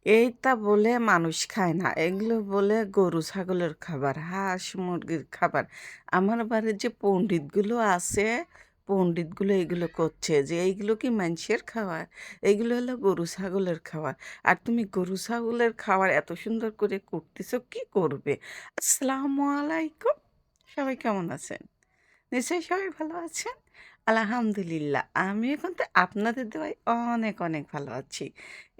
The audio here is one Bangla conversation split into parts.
এইটা বলে মানুষ খায় না। এগুলো বলে গরু ছাগলের খাবার, হাঁস মুরগির খাবার। আমার বাড়ির যে পণ্ডিতগুলো আছে, পণ্ডিতগুলো এগুলো করছে যে এইগুলো কি মানুষের খাবার? এইগুলো হলো গরু ছাগলের খাবার। আর তুমি গরু ছাগলের খাবার এত সুন্দর করে করতেছো, কি করবে? আসসালামু আলাইকুম। সবাই কেমন আছেন? নিশ্চয়ই সবাই ভালো আছেন? আলহামদুলিল্লাহ। আমিও কিন্তু আপনাদের দোয়ায় অনেক, অনেক ভালো আছি।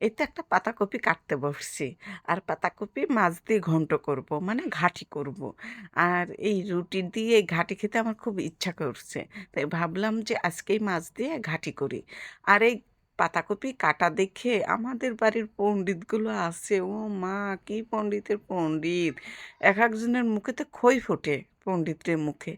এই তো একটা পাতাকপি কাটতে বসছি। আর পাতাকপি মাছ দিয়ে ঘন্ট করব, মানে ঘাঁটি করব। আর এই রুটি দিয়ে ঘাঁটি খেতে আমার খুব ইচ্ছা করছে। তাই ভাবলাম যে আজকেই মাছ দিয়ে ঘাঁটি করি। আর এই পাতাকপি কাটা দেখে আমাদের বাড়ির পণ্ডিতগুলো আছে, ও মা! কি পণ্ডিতের পণ্ডিত! একেকজনের মুখে তো খই ফোটে পণ্ডিতদের মুখে।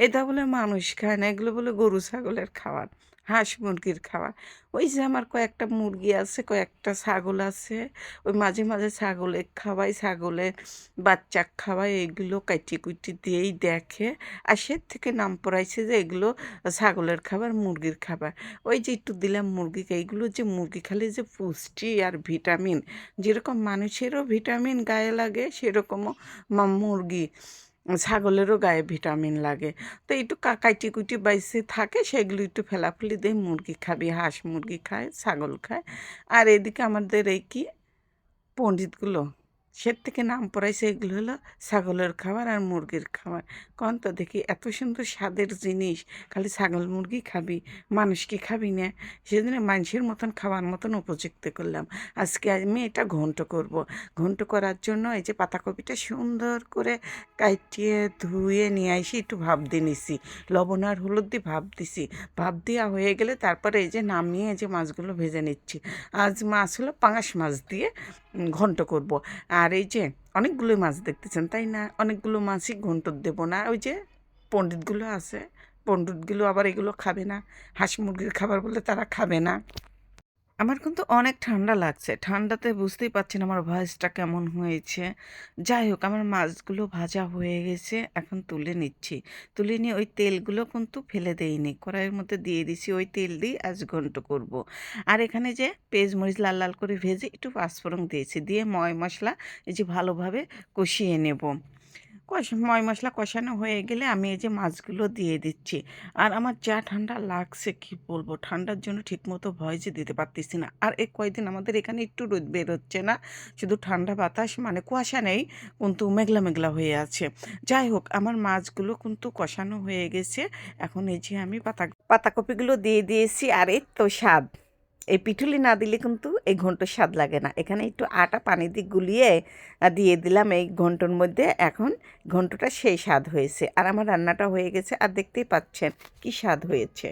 এটা বলে মানুষ খায় না, এগুলো বলে গরু ছাগলের খাবার, হাঁস মুরগির খাবার। ওই যে আমার কয়েকটা মুরগি আছে, কয়েকটা ছাগল আছে, ওই মাঝে মাঝে ছাগলে খাওয়াই, ছাগলের বাচ্চা খাওয়াই, এগুলো কাইটি কুইটি দিয়েই দেখে। আর সে থেকে নাম পড়াইছে যে এগুলো ছাগলের খাবার, মুরগির খাবার। ওই যে একটু দিলাম মুরগিকে, এইগুলো যে মুরগি খেলে যে পুষ্টি আর ভিটামিন, যেরকম মানুষেরও ভিটামিন গায়ে লাগে সেরকমও মুরগি ছাগলেরও গায়ে ভিটামিন লাগে। তো একটু কাইটি কুইটি বাইসে থাকে, সেগুলো একটু ফেলাফেলি দিয়ে মুরগি খাবি, হাঁস মুরগি খায়, ছাগল খায়। আর এদিকে আমাদের এই কি পণ্ডিতগুলো সে থেকে নাম পড়াইছে এগুলো হলো ছাগলের খাবার আর মুরগির খাবার। কন তো দেখি এত সুন্দর স্বাদের জিনিস, খালি ছাগল মুরগি খাবি, মানুষ কি খাবি না? সেজন্য মানুষের মতন খাওয়ার মতন উপযুক্ত করলাম। আজকে আমি এটা ঘন্ট করব। ঘন্ট করার জন্য এই যে পাতাকপিটা সুন্দর করে কাটিয়ে ধুয়ে নিয়ে আসি, একটু ভাপ দিয়ে নিছি, লবণ আর হলুদ দিয়ে ভাপ দিছি। ভাপ দেওয়া হয়ে গেলে তারপরে এই যে নামিয়ে এই যে মাছগুলো ভেজে নিচ্ছি। আজ মাছ হলো পাঙাশ মাছ দিয়ে ঘন্ট করব। আর এই যে অনেকগুলো মাছ দেখতেছেন তাই না? অনেকগুলো মাছই ঘন্ট দেব না। ওই যে পণ্ডিতগুলো আছে, পণ্ডিতগুলো আবার এগুলো খাবে না, হাঁস মুরগির খাবার বলে তারা খাবে না। আমার কিন্তু অনেক ঠান্ডা লাগছে। ঠান্ডাতে বুঝতেই পারছেন আমার ভয়েসটা কেমন হয়েছে। যাই হোক, আমার মাছগুলো ভাজা হয়ে গেছে। এখন তুলে নিচ্ছি। তুলে নিয়ে ওই তেলগুলো কিন্তু ফেলে দেইনি। কড়াইয়ের মধ্যে দিয়ে দিছি। ওই তেল দিয়ে আজ ঘন্ট করব। আর এখানে যে পেঁয়াজ মরিচ লাল লাল করে ভেজে একটু পাঁচফোড়ন দিয়েছি। দিয়ে ময় মশলা এই যে ভালোভাবে কষিয়ে নেব। ময় মশলা কষানো হয়ে গেলে আমি এই যে মাছগুলো দিয়ে দিচ্ছি। আর আমার যা ঠান্ডা লাগছে কি বলবো, ঠান্ডার জন্য ঠিকমতো ভয়েসই দিতে পারতেছি না। আর এই কয়দিন আমাদের এখানে একটু রোদ বেরোচ্ছে না, শুধু ঠান্ডা বাতাস, মানে কুয়াশা নেই, কিন্তু মেঘলা মেঘলা হয়ে আছে। যাই হোক, আমার মাছগুলো কিন্তু কষানো হয়ে গেছে। এখন এই যে আমি পাতাকপিগুলো দিয়ে দিয়েছি। আর এই তো স্বাদ, এই পিঠুলি না দিলে কিন্তু এই ঘন্টর স্বাদ লাগে না। এখানে একটু আটা পানি দিয়ে গুলিয়ে দিয়ে দিলাম এই ঘন্টর মধ্যে। এখন ঘন্টটা সেই স্বাদ হয়েছে। আর আমার রান্নাটা হয়ে গেছে, আর দেখতেই পাচ্ছেন কি স্বাদ হয়েছে।